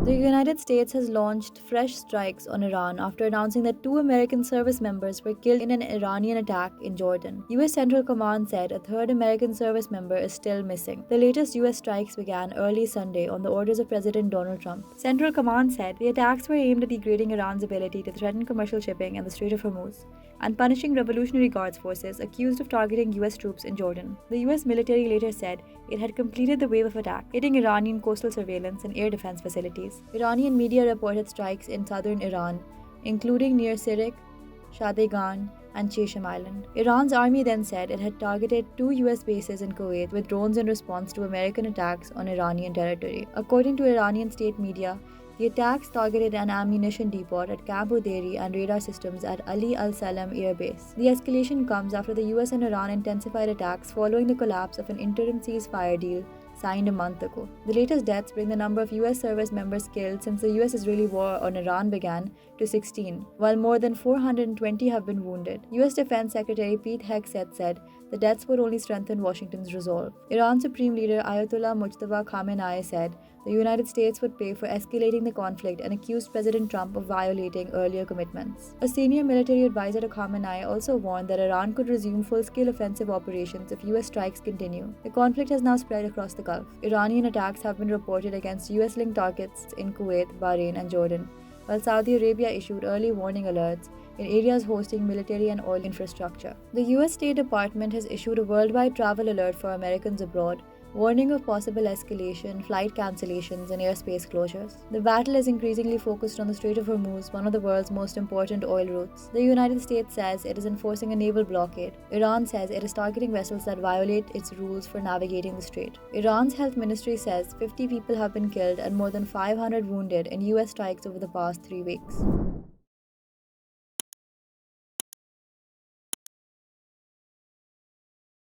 The United States has launched fresh strikes on Iran after announcing that two American service members were killed in an Iranian attack in Jordan. US Central Command said a third American service member is still missing. The latest US strikes began early Sunday on the orders of President Donald Trump. Central Command said the attacks were aimed at degrading Iran's ability to threaten commercial shipping in the Strait of Hormuz and punishing Revolutionary Guards forces accused of targeting US troops in Jordan. The US military later said it had completed the wave of attack, hitting Iranian coastal surveillance and air defense facilities. Iranian media reported strikes in southern Iran, including near Sirik, Shadigan, and Chesham Island. Iran's army then said it had targeted two US bases in Kuwait with drones in response to American attacks on Iranian territory. According to Iranian state media, the attacks targeted an ammunition depot at Camp Udeiri and radar systems at Ali Al Salam Air Base. The escalation comes after the US and Iran intensified attacks following the collapse of an interim ceasefire deal signed a month ago. The latest deaths bring the number of US service members killed since the US Israeli war on Iran began to 16, while more than 420 have been wounded. US Defense Secretary Pete Hegseth said the deaths would only strengthen Washington's resolve. Iran Supreme Leader Ayatollah Mujtaba Khamenei said the United States would pay for escalating the conflict and accused President Trump of violating earlier commitments. A senior military advisor to Khamenei also warned that Iran could resume full-scale offensive operations if US strikes continue. The conflict has now spread across the Gulf. Iranian attacks have been reported against US-linked targets in Kuwait, Bahrain, and Jordan, while Saudi Arabia issued early warning alerts in areas hosting military and oil infrastructure. The US State Department has issued a worldwide travel alert for Americans abroad, warning of possible escalation, flight cancellations, and airspace closures. The battle is increasingly focused on the Strait of Hormuz, one of the world's most important oil routes. The United States says it is enforcing a naval blockade. Iran says it is targeting vessels that violate its rules for navigating the strait. Iran's health ministry says 50 people have been killed and more than 500 wounded in US strikes over the past 3 weeks.